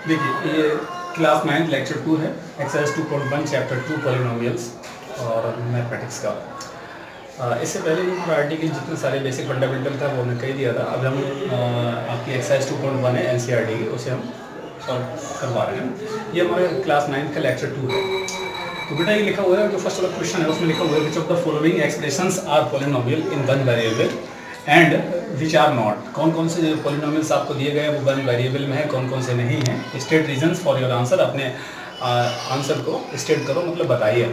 देखिए ये class 9 lecture 2 है, एक्सरसाइज 2.1 चैप्टर 2 पॉलिनोमियल्स और मैथमेटिक्स का। इससे पहले जो प्रोबेबिलिटी के जितने सारे बेसिक फंडामेंटल था वो हमने कह दिया था। अब हम आपकी एक्सरसाइज 2.1 है एनसीईआरटी की, उसे हम सॉल्व करवा रहे हैं। ये हमारे क्लास 9 का लेक्चर 2 है। तो बेटा ये लिखा हुआ है, जो फर्स्ट वाला क्वेश्चन है उसमें लिखा हुआ है which of the following expressions are polynomial in one variable and which are not. कौन कौन से जो पॉलिनोमियल्स आपको दिए गए हैं वो वन वेरिएबल में है, कौन कौन से नहीं हैं। State reasons for your answer, अपने आंसर को स्टेट करो, मतलब बताइए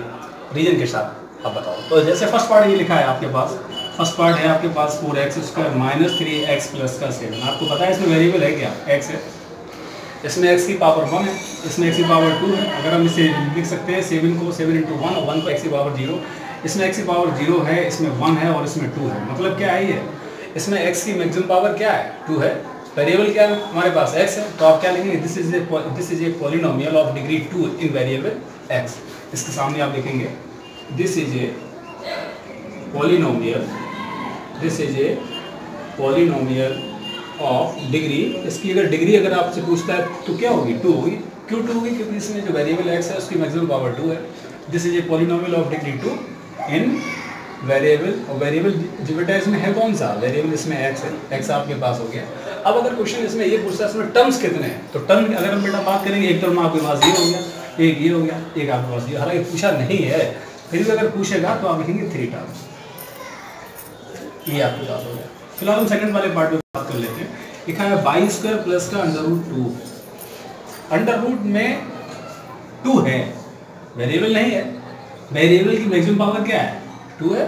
रीजन के साथ आप बताओ। तो जैसे फर्स्ट पार्ट ये लिखा है आपके पास, फर्स्ट पार्ट है आपके पास 4x² माइनस 3x प्लस का 7। आपको पता है इसमें वेरिएबल है क्या, x है। इसमें x की पावर 1 है, इसमें x की पावर 2 है। अगर हम इसे लिख सकते हैं 7 को 7 × 1 और 1 को x की पावर 0। इसमें x की पावर 0 है, इसमें 1 है और इसमें 2 है। मतलब क्या है ये, इसमें x की मैक्सिमम पावर क्या है, 2 है। वेरिएबल क्या है हमारे पास, x है। तो आप क्या लिखेंगे, this is a polynomial of degree 2 in variable x। इसके सामने आप लिखेंगे this is a polynomial, this is a polynomial of degree. इसकी अगर डिग्री अगर आपसे पूछता है तो क्या होगी, 2 होगी। क्यों 2 होगी, क्योंकि इसमें जो वेरिएबल x है उसकी मैक्सिमम पावर 2 है। This is a polynomial of degree 2 in variable, और वेरिएबल जो बेटा इसमें है कौन सा, वेरिएबल इसमें x है, x आपके पास हो गया। अब अगर क्वेश्चन इसमें ये पूछता है इसमें टर्म्स कितने हैं, तो टर्म अगर हम बेटा बात करेंगे, एक टर्म आपके पास ये हो गया, एक ये हो गया, एक आपके पास ये। हालांकि पूछा नहीं है, फिर भी अगर पूछेगा तो आप लिखेंगे 3 टर्म, ये आपके पास हो गया। फिलहाल हम सेकंड वाले पार्ट में बात कर लेते हैं। लिखा है y² प्लस का √2। अंडर रूट में 2 है, वेरिएबल नहीं है। वेरिएबल की मैक्सिमम पावर क्या है, 2 है।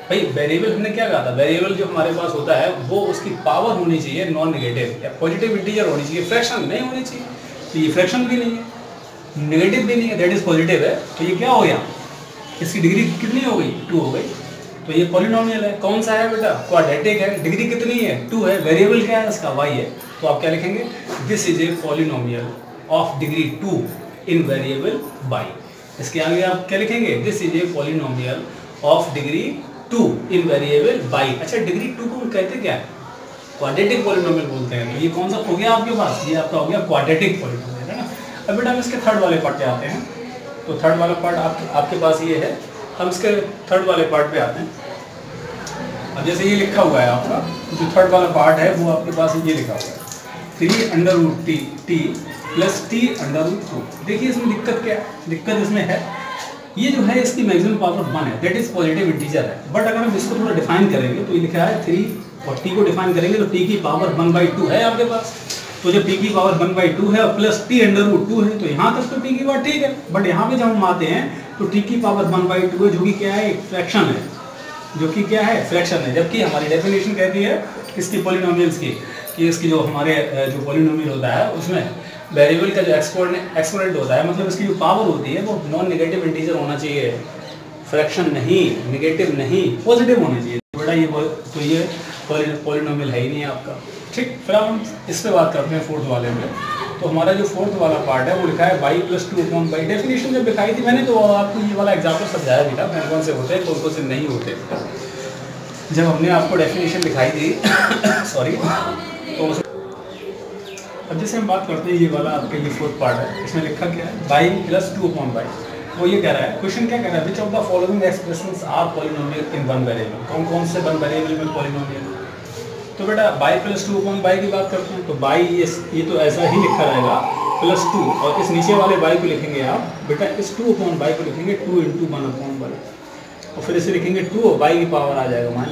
भाई वेरिएबल हमने क्या कहा था, वेरिएबल जो हमारे पास होता है वो उसकी पावर होनी चाहिए नॉन नेगेटिव या पॉजिटिव इंटीजर होनी चाहिए, फ्रैक्शन नहीं होनी चाहिए। तो ये फ्रैक्शन भी नहीं है, नेगेटिव भी नहीं है, दैट इज पॉजिटिव है। तो ये क्या हो गया, इसकी डिग्री कितनी हो गई, 2 हो गई। तो ये पॉलिनोमियल है। कौन सा है बेटा, क्वाड्रेटिक है। डिग्री कितनी है, 2 है। वेरिएबल क्या है इसका, y है। तो आप क्या लिखेंगे, this is a polynomial of degree 2 in variable y। इसके आगे आप क्या लिखेंगे, this is a polynomial of degree 2 in variable y। अच्छा, डिग्री 2 को कहते क्या है, क्वाड्रेटिक पॉलिनोमियल बोलते हैं। तो ये कौन सा हो गया आपके पास, ये आपका हो गया क्वाड्रेटिक पॉलिनोमियल, है ना। अब बेटा हम इसके थर्ड वाले पार्ट पे आते हैं। तो थर्ड वाला पार्ट आपके पास ये है। हम इसके थर्ड वाले पार्ट पे आते हैं। अब जैसे ये लिखा हुआ है आपका, जो थर्ड वाला पार्ट है वो आपके पास ये लिखा हुआ है 3√t प्लस t√2। देखिए इसमें दिक्कत क्या है, दिक्कत इसमें है ये जो है इसकी मैक्सिमम पावर 1 है, दैट इज पॉजिटिव इंटीजर है। बट अगर हम इसको थोड़ा डिफाइन करेंगे तो ये लिखा है 3 और t को डिफाइन करेंगे तो t की पावर 1/2 है आपके पास। तो जब t की पावर 1/2 है और प्लस t√2 है तो यहाँ तक तो t की पावर ठीक है। बट यहाँ पे जब हम आते हैं तो t की पावर 1/2 है, जो कि क्या है, एक फ्रैक्शन है, जो कि क्या है, फ्रैक्शन है। जबकि हमारी डेफिनेशन कहती है इसकी पॉलिनोमियल्स की कि इसकी जो हमारे जो पॉलिनोमियल होता है उसमें वेरिएबल का जो एक्सपोनेंट होता है, मतलब इसकी जो पावर होती है वो नॉन नेगेटिव इंटीजर होना चाहिए, फ्रैक्शन नहीं, नेगेटिव नहीं, पॉजिटिव होना चाहिए। बेटा ये पॉलिनोमियल है ही नहीं आपका, ठीक। फिर हम इस पे बात करते हैं फोर्थ वाले में। तो हमारा जो फोर्थ वाला पार्ट है वो लिखा है y + 2/y। डेफिनेशन जब दिखाई थी मैंने तो आपको ये वाला एग्जाम्पल समझाया भी था, कौन कौन से होते हैं कौन कौन से नहीं होते। जब हमने आपको डेफिनेशन दिखाई थी सॉरी, तो अब जैसे हम बात करते हैं ये वाला आपका ये फोर्थ पार्ट है, इसमें लिखा क्या है y + 2/y। वो ये कह रहा है, क्वेश्चन क्या कह रहा है, which of the following expressions are polynomial in one variable. कौन कौन से वन वेरिएबल में पॉलिनोमियल। तो बेटा y + 2/y की बात करते हैं। तो y ये तो ऐसा ही लिखा रहेगा +2, और इस नीचे वाले y को लिखेंगे आप बेटा, इस 2/y को लिखेंगे 2 × 1/y, और फिर इसे लिखेंगे 2 और y की पावर आ जाएगा -1,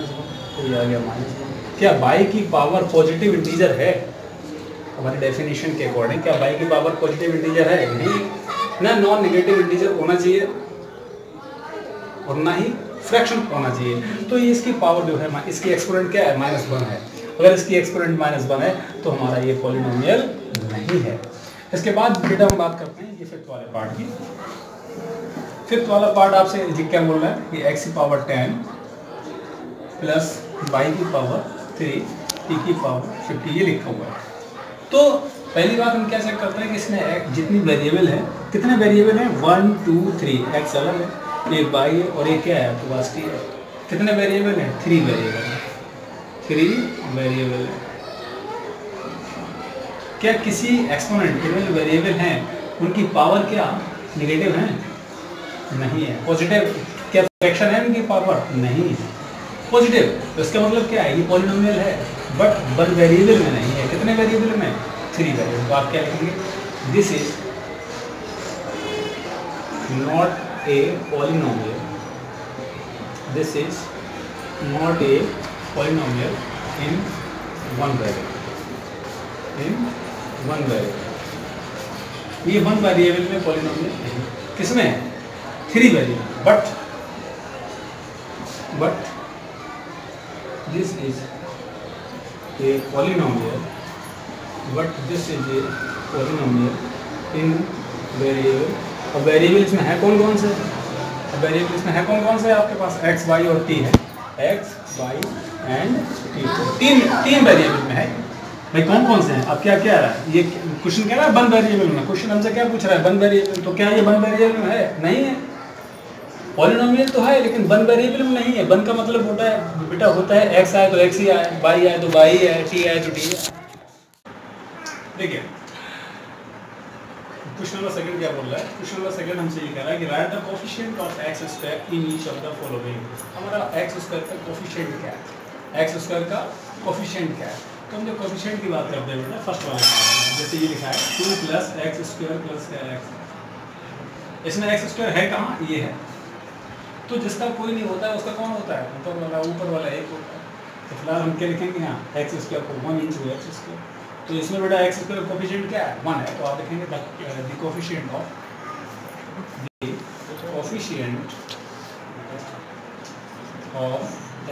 तो ये आ गया -1। क्या y की पावर पॉजिटिव इंटीजर है, हमारी डेफिनेशन के अकॉर्डिंग क्या y की पावर पॉजिटिव इंटीजर है, नहीं ना, नॉन नेगेटिव इंटीजर होना चाहिए और ना ही फ्रैक्शन होना चाहिए। तो ये इसकी पावर जो है, इसकी एक्सपोनेंट क्या है, -1 है। अगर इसकी एक्सपोनेंट -1 है तो हमारा ये पॉलिनोमियल नहीं है। इसके बाद बेटा हम बात करते हैं ये फिफ्थ वाले पार्ट की। फिफ्थ वाला पार्ट आपसे क्या बोल रहा है, ये x की पावर 10 प्लस y की पावर 3 t की पावर 50 ये लिखा हुआ है। तो पहली बात हम क्या चेक करते हैं कि इसमें जितनी वेरिएबल है, कितने वेरिएबल हैं, 1 2 3, x अलग है, एक y है और एक क्या है आपके पास t है। कितने वेरिएबल हैं, 3 वेरिएबल है, 3 वेरिएबल है। क्या किसी एक्सपोनेंट के जो वेरिएबल हैं उनकी पावर क्या नेगेटिव है? नहीं है। पॉजिटिव क्या फ्रैक्शन है उनकी पावर? नहीं है। पॉजिटिव, तो इसका मतलब क्या है? ये पॉलिनोमियल है बट 1 वेरिएबल में नहीं है। कितने वेरिएबल में? 3 वेरिएबल। तो आप क्या लिखेंगे? This is not a polynomial, this is not a polynomial in 1 variable, in 1 variable. ये 1 वेरिएबल में पॉलिनोमियल नहीं। किसमें है? 3 variable. But this is a polynomial, but this is a polynomial in variable। अब वेरिएबल इसमें है कौन कौन से? वेरिएबल इसमें है कौन कौन से? आपके पास x, y और t है। x, y एंड t, तीन वेरिएबल में है। भाई कौन कौन से हैं? अब क्या कह रहा है ये क्वेश्चन? कह रहा है 1 वेरिएबल में। क्वेश्चन हमसे क्या पूछ रहा है? 1 वेरिएबल। तो क्या ये 1 वेरिएबल में है? नहीं है। पॉलिनोमियल तो है लेकिन 1 वेरिएबल में नहीं है। 1 का मतलब होता है x आए तो x ही आए, y आए तो y ही आए, t आए तो t आए। देखिए क्वेश्चन नंबर सेकंड क्या बोल रहा है? क्वेश्चन नंबर सेकंड हमसे ये कह रहा है कि right the coefficient of x square in each of the following. हमारा x स्क्वायर का कोएफिशिएंट क्या है? x स्क्वायर का कोएफिशिएंट क्या है? तो हम जब कोएफिशिएंट की बात करते हैं बेटा फर्स्ट वाले जैसे ये लिखा है 2 + x स्क्वायर + x। इसमें x स्क्वायर है कहाँ? ये है। तो जिसका कोई नहीं होता है उसका कौन होता है? ऊपर वाला एक होता है। तो फिलहाल हम क्या लिखेंगे यहाँ? एक्स स्क्वायर को 1 × x स्क्वायर। तो इसमें बेटा एक्स स्क्वायर कोएफिशिएंट क्या है? 1 है। तो आप लिखेंगे the coefficient of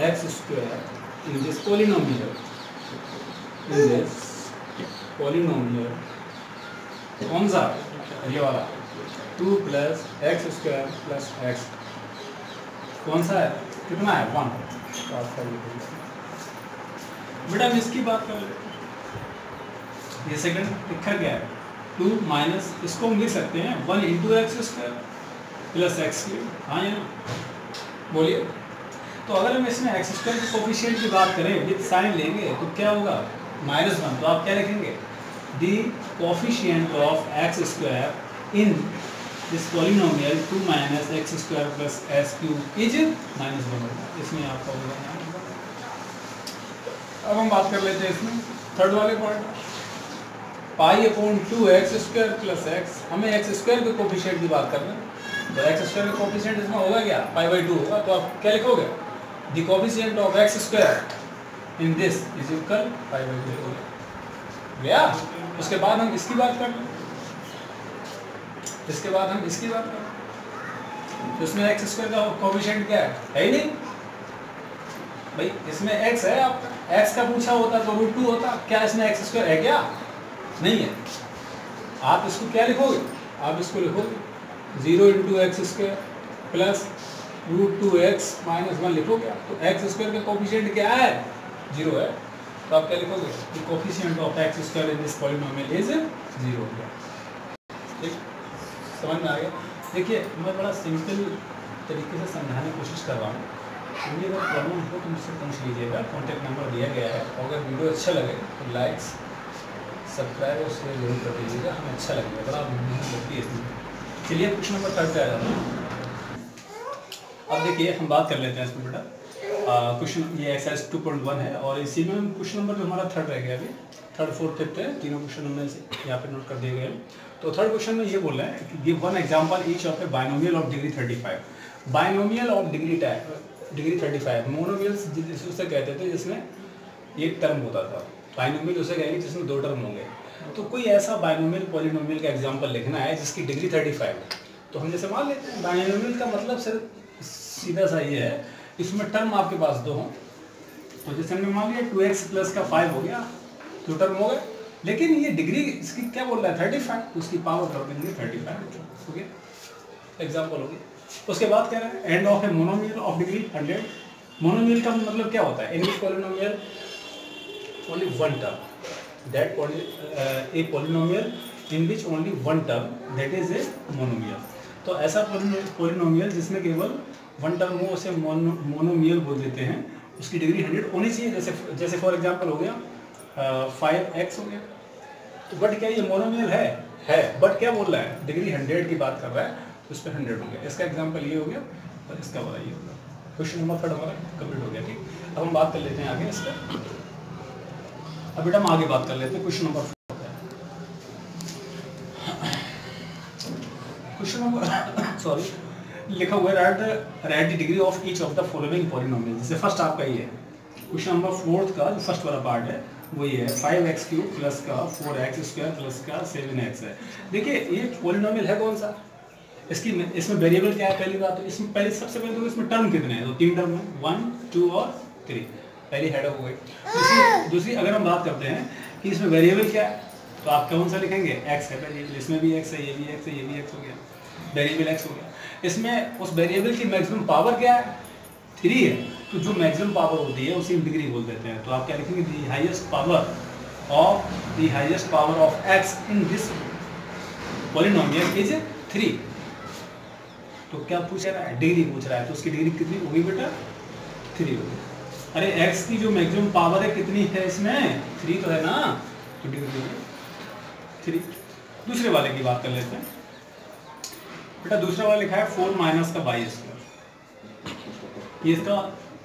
x square in this polynomial, कौन सा? ये वाला 2 + x स्क्वायर + x। कौन सा है? कितना है? 1। बेटा हम इसकी बात कर लेते हैं। ये सेकंड लिखा गया है 2 माइनस, इसको हम लिख सकते हैं 1 × x स्क्वायर + x³। हाँ या बोलिए। तो अगर हम इसमें x स्क्वायर के कोएफिशिएंट की बात करें विद साइन लेंगे तो क्या होगा? -1। तो आप क्या लिखेंगे? The coefficient of x square in this polynomial 2 - x square + s³ is -1। इसमें आपका होगा। अब हम बात कर लेते हैं इसमें थर्ड वाले पॉइंट π/2x स्क्वायर + x। हमें x स्क्वायर के कोएफिशिएंट की बात करना है। तो x स्क्वायर का कोएफिशिएंट इसमें होगा क्या? π/2 होगा। तो आप क्या लिखोगे? The coefficient of x square in this is equal π/2 हो गया। उसके बाद हम इसकी बात कर लें। इसके बाद हम इसकी बात करें तो इसमें x स्क्वायर का कोएफिशिएंट क्या है? है ही नहीं भाई। इसमें x है, आपका x का पूछा होता तो √2 होता। क्या इसमें x स्क्वायर है? क्या नहीं है। आप इसको क्या लिखोगे? आप इसको लिखोगे 0 × x स्क्वायर + √2x - 1 लिखोगे। तो x स्क्वायर का कोएफिशिएंट क्या है? 0 है। तो आप क्या लिखोगे? The coefficient of x square in this polynomial is 0 हो गया। ठीक, समझ में आ गया? देखिए मैं बड़ा सिंपल तरीके से समझाने की कोशिश कर रहा हूँ। मुझे अगर प्रॉब्लम हो तो मुझसे पूछ लीजिएगा। कॉन्टैक्ट नंबर दिया गया है। और अगर वीडियो अच्छा लगे तो लाइक्स, सब्सक्राइब और शेयर जरूर कर दीजिएगा। हमें अच्छा लगेगा, बड़ा मेहनत लगती है इसमें। चलिए क्वेश्चन नंबर 3 पे आ जाता हूँ। अब देखिए हम बात कर लेते हैं इसमें बेटा। क्वेश्चन ये एक्सरसाइज 2.1 है और इसी में क्वेश्चन नंबर जो हमारा 3 रह गया अभी। 3rd, 4th, 5th है। तीनों क्वेश्चन हमने यहाँ पे नोट कर दिए गए। तो 3rd क्वेश्चन में ये बोल रहा है कि give 1 example each of A binomial of degree 35। Binomial of degree 35। Monomials जिसे कहते थे जिसमें एक टर्म होता था। बाइनोमियल उसे कहेंगे जिसमें 2 टर्म होंगे। तो कोई ऐसा बाइनोमियल पॉलिनोमियल का एग्जांपल लिखना है जिसकी डिग्री 35। तो हम जैसे मान लेते हैं बाइनोमियल का मतलब सिर्फ सीधा सा ये है इसमें टर्म आपके पास 2 हों। तो जैसे हमने मान लिया 2x + का 5 हो गया, 2 टर्म हो गए। लेकिन ये डिग्री इसकी क्या बोल रहा है? 35। तो उसकी पावर कर देंगे 35 हो गया। एग्जाम्पल हो गया। उसके बाद कह रहे हैं end of a monomial of degree 100। Monomial का मतलब क्या होता है? In which polynomial only 1 term, that a polynomial in which only 1 term, that is a monomial. तो ऐसा पॉलिनोमियल जिसमें केवल 1 टर्म हो उसे मोनोमियल बोल देते हैं। उसकी डिग्री 100 होनी चाहिए। जैसे फॉर एग्जांपल हो गया 5x हो गया। तो बट क्या ये मोनोमियल है, बट क्या बोल रहा है, डिग्री 100 की बात कर रहा है, तो उस पर 100 हो गया। इसका एग्जाम्पल ये हो गया और इसका वाला ये हो गया। क्वेश्चन नंबर 3 हमारा कंप्लीट हो गया। ठीक, अब हम बात कर लेते हैं आगे इस पर। अब बेटा हम आगे बात कर लेते हैं क्वेश्चन नंबर 4 है। क्वेश्चन नंबर सॉरी लिखा हुआ है right the degree of each of the following polynomial. जैसे फर्स्ट आपका ये है क्वेश्चन नंबर 4 का जो फर्स्ट वाला पार्ट है वो ये है 5x³ प्लस का 4x² प्लस का 7x है। देखिए ये पॉलिनोमियल है कौन सा, इसमें वेरिएबल क्या है पहली बात तो इसमें पहले सबसे पहले तो इसमें टर्म कितने हैं, तो 3 टर्म है 1 2 और 3, पहली हेड हो गई। दूसरी अगर हम बात करते हैं कि इसमें वेरिएबल क्या है तो आप कौन सा लिखेंगे, x है पहले, इसमें भी x है, ये भी x है, ये भी x हो गया, वेरिएबल x हो गया। इसमें उस वेरिएबल की मैक्सिमम पावर क्या है, 3 है, तो जो मैक्सिमम पावर होती है उसे हम डिग्री बोल देते हैं। तो आप क्या लिखेंगे, the highest power of x in this polynomial is 3। तो क्या पूछ रहा है, डिग्री पूछ रहा है, तो उसकी डिग्री कितनी होगी बेटा, 3 होगी। अरे x की जो मैक्सिमम पावर है कितनी है इसमें, 3 तो है ना, तो डिग्री होगी 3। दूसरे वाले की बात कर लेते हैं बेटा। दूसरा वाला लिखा है 4 माइनस का y², ये इसका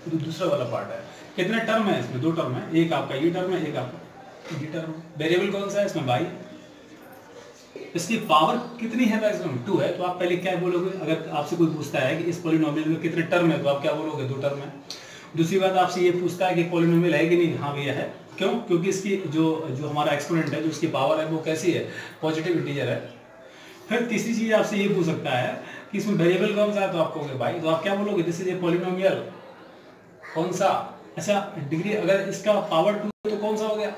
दूसरा वाला पार्ट है। कितने टर्म है इसमें, 2 टर्म है, एक आपका ये टर्म है, एक आपका ये टर्म। वेरिएबल कौन सा है इसमें, y। इसकी पावर कितनी है मैक्सिमम, 2 है, तो आप पहले क्या बोलोगे, अगर आपसे कोई पूछता है कि इस पॉलिनोमियल में कितने टर्म है तो आप क्या बोलोगे, 2 टर्म है। दूसरी बात आपसे ये पूछता है कि पॉलिनोमियल है कि नहीं, हाँ भैया है। क्यों, क्योंकि इसकी जो हमारा एक्सपोनेंट है, जो इसकी पावर है वो कैसी है, पॉजिटिव इंटीजर है। फिर तीसरी चीज आपसे ये पूछ सकता है कि इसमें वेरिएबल कौन सा है, तो आप कहोगे y, तो आप क्या बोलोगे, दिस इज ए पॉलिनोमियल कौन सा। अच्छा डिग्री अगर इसका पावर 2 तो कौन सा हो गया,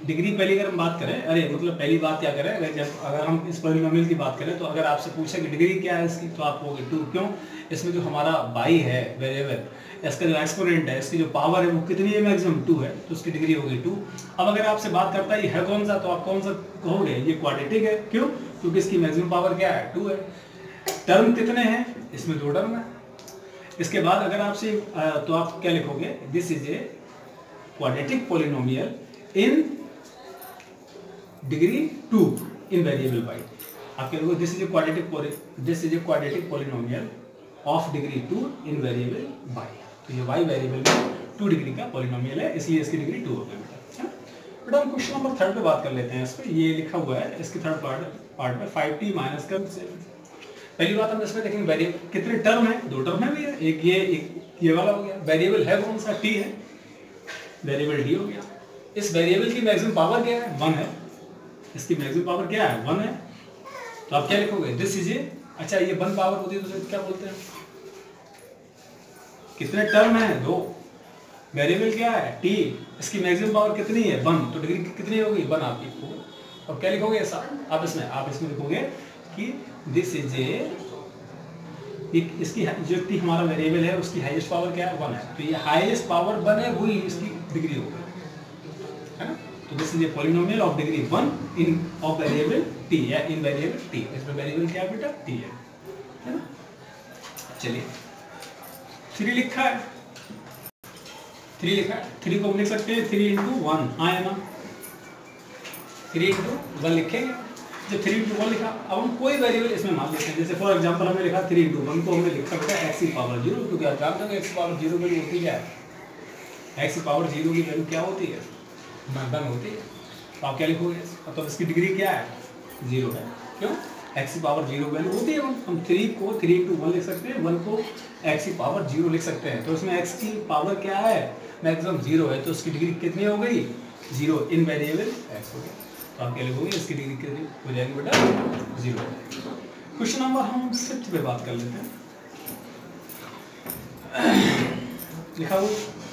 डिग्री पहली अगर हम बात करें, अरे मतलब पहली बात क्या करें, अगर हम इस पॉलिनोमियल की बात करें तो अगर आपसे पूछे कि डिग्री क्या है इसकी, तो आप कहोगे 2। क्यों, इसमें जो हमारा y है वेरिएबल, इसका जो एक्सपोनेंट है, इसकी जो पावर है वो कितनी है, मैक्सिमम 2 है, तो उसकी डिग्री होगी 2। अब अगर आपसे बात करता है ये है कौन सा, तो आप कौन सा कहोगे, ये क्वाड्रेटिक है। क्यों, क्योंकि इसकी मैक्सिमम पावर क्या है, 2 है। टर्म कितने हैं, इसमें 2 टर्म है। इसके बाद अगर आपसे तो आप क्या लिखोगे, this is a quadratic polynomial in degree 2 in variable y। आप क्या लिखोगे, this is a quadratic polynomial of degree 2 in variable y। तो ये y वेरिएबल में 2 डिग्री का पॉलिनोमियल है, इसलिए इसकी डिग्री 2 हो गई बेटा। बेटा हम क्वेश्चन नंबर 3 पे बात कर लेते हैं। इस पे ये लिखा हुआ है, इसके थर्ड पार्ट में 5t माइनस का 7। पहली बात हम इसमें देखेंगे वेरिएबल कितने टर्म है, 2 टर्म है भैया, एक ये वाला हो गया। वेरिएबल है कौन सा, t है, वेरिएबल d हो गया। इस वेरिएबल की मैक्सिमम पावर क्या है, 1 है, इसकी मैक्सिमम पावर क्या है, 1 है। तो आप क्या लिखोगे, दिस इज ए, अच्छा ये 1 पावर होती है तो क्या बोलते हैं, कितने टर्म है, 2, वेरिएबल क्या है t, इसकी मैक्सिमम पावर कितनी है, 1, तो डिग्री कितनी होगी, 1 आपकी। और क्या लिखोगे ऐसा, आप इसमें लिखोगे कि दिस इज ए, इसकी जो t हमारा वेरिएबल है उसकी हाईएस्ट पावर क्या है, 1 है, तो ये हाईएस्ट पावर 1 है, वही इसकी डिग्री होगी, है ना। तो this is a polynomial of degree 1 in of variable t या इन वेरिएबल t। इसमें वेरिएबल क्या है बेटा, t है ना। चलिए 3 लिखा है, 3 को हम लिख सकते हैं 3 × 1, हाँ है ना, 3 × 1 लिखेंगे। जब 3 × 1 लिखा, अब हम कोई वेरिएबल इसमें मान लेते हैं। जैसे फॉर एग्जांपल हमने लिखा 3 × 1 को हमने लिख सकते हैं x की पावर 0, क्योंकि आप जानते हो x की पावर 0 वैल्यू होती क्या है, x की पावर 0 की वैल्यू क्या होती है, 1 होती है। तो आप क्या लिखोगे, तो इसकी डिग्री क्या है, 0 है। क्यों, x की पावर 0 वैल्यू होती है 1। हम 3 को 3 × 1 लिख सकते हैं, 1 को x की पावर 0 लिख सकते हैं। तो इसमें x की पावर क्या है, मैक्सिमम 0 है, तो उसकी डिग्री कितनी हो गई, 0 इन वेरिएबल x हो गया। तो आप क्या लिखोगे, इसकी डिग्री कितनी हो जाएगी बेटा, 0 हो जाएगी। क्वेश्चन नंबर हम 5 पे बात कर लेते हैं। लिखा हुआ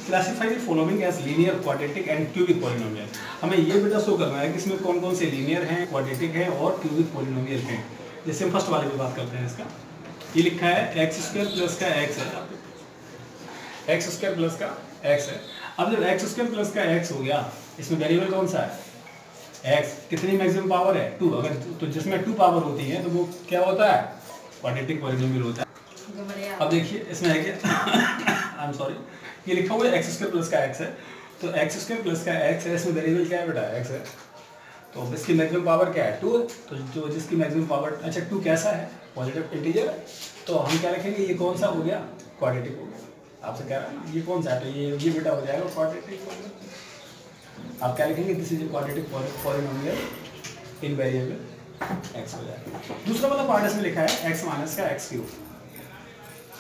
classify the following as linear, quadratic and cubic polynomial. हमें ये बेटा शो करना है कि इसमें कौन कौन से लीनियर हैं, क्वाड्रेटिक हैं और क्यूबिक पॉलिनोमियल हैं। जैसे हम फर्स्ट वाले पे बात करते हैं, इसका ये लिखा है x² प्लस का x है, x² प्लस का x है। अब जब x² प्लस का x हो गया, इसमें वेरिएबल कौन सा है, x, कितनी मैक्सिमम पावर है, 2। अगर तो जिसमें 2 पावर होती है तो वो क्या होता है, क्वाड्रेटिक पॉलिनोमियल होता है। अब देखिए इसमें है क्या, आई एम सॉरी, ये लिखा हुआ है x² प्लस का x है, तो x² प्लस का x है, इसमें वेरिएबल क्या है बेटा, x है। तो इसकी मैक्सिमम पावर क्या है 2, तो जो जिसकी मैक्सिमम पावर, अच्छा 2 कैसा है, पॉजिटिव इंटीजर है, तो हम क्या रखेंगे, ये कौन सा हो गया, क्वाड्रेटिक हो गया। आपसे कह रहा है ये कौन सा है, तो ये बेटा हो जाएगा क्वाड्रेटिक। आप क्या लिखेंगे, this is quadratic polynomial in variable x हो जाएगा। दूसरा वाला पार्ट इसमें लिखा है एक्स माइनस का एक्स क्यूब,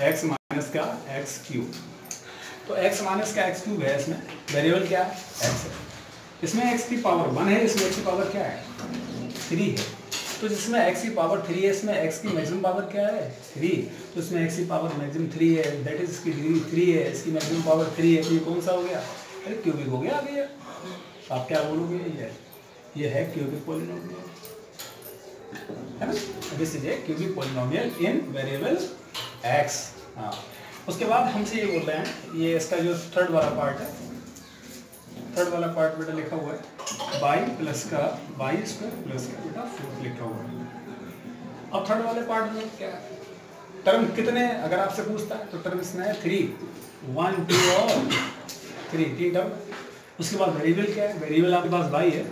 एक्स माइनस का एक्स क्यूब। तो x माइनस का एक्स क्यूब है, इसमें वेरिएबल क्या है, x है, इसमें x की पावर 1 है, इसमें x की पावर क्या है 3 है। तो जिसमें x की पावर 3 है, इसमें x की मैक्सिमम पावर क्या है 3, तो इसमें x की पावर मैक्सिमम 3 है, दैट इज इसकी डिग्री 3 है, इसकी मैक्सिमम पावर 3 है, तो ये कौन सा हो गया, अरे क्यूबिक हो गया। आ गया, आप क्या बोलोगे, ये है क्यूबिक पॉलिनोमियल, है ना, this is A cubic polynomial in variable x। हाँ, उसके बाद हमसे ये बोल रहे हैं, ये इसका जो थर्ड वाला पार्ट है, थर्ड वाला पार्ट बेटा लिखा हुआ है बाई प्लस का बाई स्क्वायर प्लस का बेटा 4 लिखा हुआ है। अब थर्ड वाले पार्ट में क्या है, टर्म कितने, अगर आपसे पूछता है तो टर्म इसमें है 3, 1 2 और 3 टर्म। उसके बाद वेरिएबल क्या है, वेरिएबल आपके पास बाई है,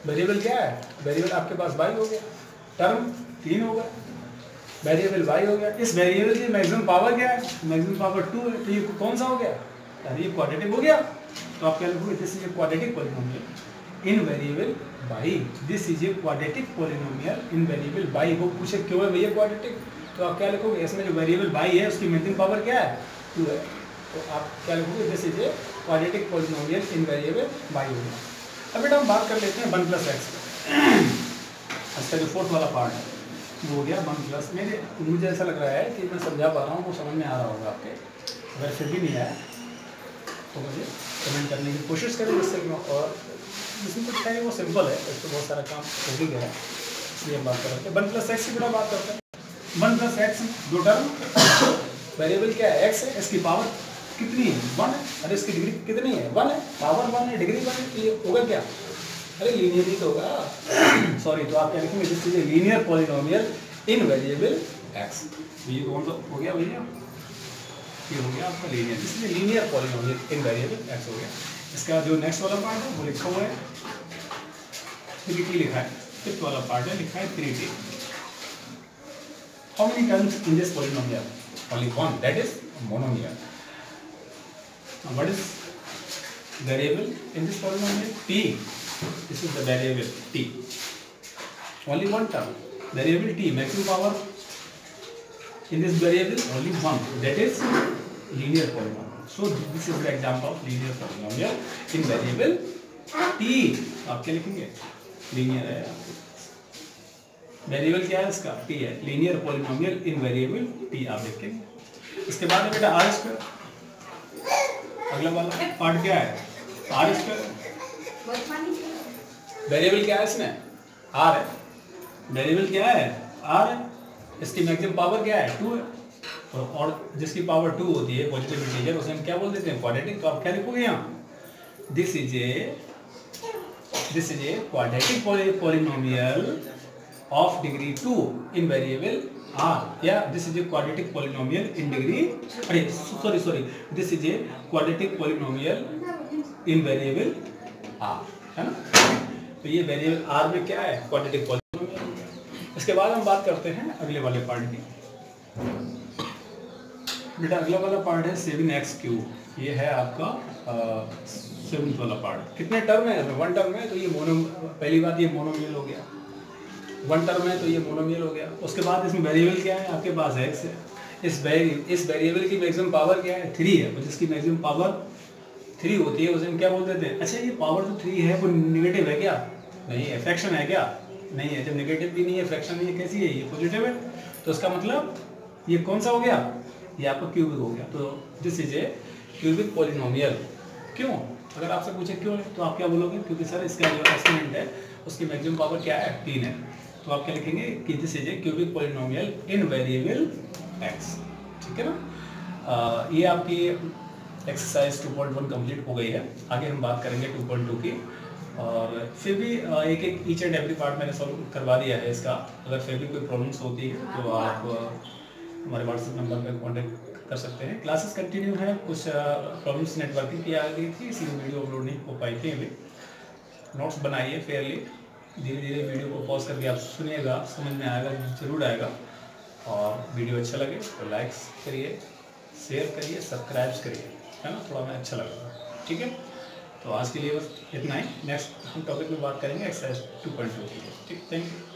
वेरिएबल क्या है, वेरिएबल आपके पास बाई हो गया, टर्म 3 हो गया, वेरिएबल y हो गया। इस वेरिएबल की मैक्सिमम पावर क्या है, मैक्सिमम पावर 2 है, तो ये कौन सा हो गया, अरे ये क्वाड्रेटिक हो गया। तो आप क्या लिखोगे, this is a quadratic polynomial in variable y, this is a quadratic polynomial in variable y। वो पूछे क्यों है भैया क्वाड्रेटिक, तो आप क्या लिखोगे, इसमें जो वेरिएबल y है उसकी मैक्सिमम पावर क्या है 2 है, तो आप क्या लिखोगे, this is a quadratic polynomial in variable y हो गया। अब बेटा हम बात कर लेते हैं 1 प्लस एक्स, इसका जो फोर्थ वाला पार्ट है वो हो गया 1 प्लस। मुझे ऐसा लग रहा है कि मैं समझा पा रहा हूँ, वो समझ में आ रहा होगा आपके, अगर फिर भी नहीं आया तो मुझे कमेंट करने की कोशिश करें, जिससे कि और जिसमें कुछ है वो सिंपल है, इस पर बहुत सारा काम हो भी गया है, इसलिए हम बात कर रहे हैं 1 प्लस एक्स की बेटा बात करते हैं। 1 प्लस एक्स दो टर्म, वेरिएबल क्या है x है, इसकी पावर कितनी है 1 है, अरे इसकी डिग्री कितनी है 1 है, पावर 1 है, डिग्री 1 है, तो ये होगा क्या, अरे लीनियर ही तो होगा, सॉरी। तो आप क्या लिखेंगे, this is a linear polynomial in variable x। ये कौन सा हो गया भैया, ये हो गया आपका लीनियर, इसलिए linear polynomial in variable x हो गया। इसका जो नेक्स्ट वाला पार्ट है वो लिखा हुआ है 3t लिखा है, फिफ्थ वाला पार्ट है लिखा है 3t। How many terms in this polynomial, only one, that is monomial. What is variable in this polynomial, t, this is the variable t, only one term, variable t, maximum power in this variable only one, that is linear polynomial. So this is the example of linear polynomial in variable t। आप क्या लिखेंगे, linear है, variable क्या है इसका t है, linear polynomial in variable t आप लिखेंगे। इसके बाद है बेटा r स्क्वायर, अगला वाला पार्ट क्या है r स्क्वायर, वेरिएबल क्या है इसमें r है, वेरिएबल क्या है r है, इसकी मैक्सिमम पावर क्या है 2 है, और जिसकी पावर 2 होती है पॉजिटिव इंटीजर, उसे हम क्या बोल देते हैं क्वाड्रेटिक। तो आप क्या लिखोगे यहाँ, this is a quadratic polynomial of degree 2 in variable r, या this is a quadratic polynomial in degree, अरे sorry, this is a quadratic polynomial in variable r, है ना। तो ये वेरिएबल r में क्या है, क्वाड्रेटिक पॉलिनोमियल। इसके बाद हम बात करते हैं अगले वाले पार्ट की। बेटा अगला वाला पार्ट है 7x3, ये है आपका 7th वाला पार्ट। कितने टर्म है, 1 टर्म है, तो ये पहली बात ये मोनोमियल हो गया, 1 टर्म है तो ये मोनोमियल हो गया। उसके बाद इसमें वेरिएबल क्या है, आपके पास x है, इस वेरिएबल की मैक्सिमम पावर क्या है 3 है, जिसकी मैक्सिमम पावर 3 होती है उसे हम क्या बोल देते हैं। अच्छा, ये पावर जो 3 है वो निगेटिव है क्या, नहीं है, फ्रैक्शन है क्या, नहीं है, जब निगेटिव भी नहीं है फ्रैक्शन नहीं है, कैसी है, ये पॉजिटिव है, तो इसका मतलब ये कौन सा हो गया, ये आपका क्यूबिक हो गया। तो this is A cubic polynomial. क्यों, अगर आपसे पूछे क्यों है तो आप क्या बोलोगे, क्योंकि सर इसका जो एक्सपोनेंट है उसकी मैक्सिमम पावर क्या है 3 है, तो आप क्या लिखेंगे कि this is A cubic polynomial in variable x, ठीक है ना। ये आपकी एक्सरसाइज 2.1 कंप्लीट हो गई है। आगे हम बात करेंगे 2.2 की, और फिर भी एक ईच एंड एवरी पार्ट मैंने सॉल्व करवा दिया है इसका। अगर फिर भी कोई प्रॉब्लम्स होती है तो आप हमारे व्हाट्सएप नंबर पर कॉन्टेक्ट कर सकते हैं। क्लासेस कंटिन्यू है, कुछ प्रॉब्लम्स नेटवर्किंग की आ गई थी, इसलिए वीडियो अपलोड नहीं हो पाई थी अभी। नोट्स बनाइए फेयरली, धीरे धीरे वीडियो को पॉज करके आप सुनिएगा, समझ में आएगा, जरूर आएगा। और वीडियो अच्छा लगे तो लाइक्स करिए, शेयर करिए, सब्सक्राइब करिए, है ना, थोड़ा हमें अच्छा लगेगा। ठीक है, तो आज के लिए बस इतना ही। नेक्स्ट हम टॉपिक में बात करेंगे एक्सरसाइज 2.2 की। ठीक, थैंक यू।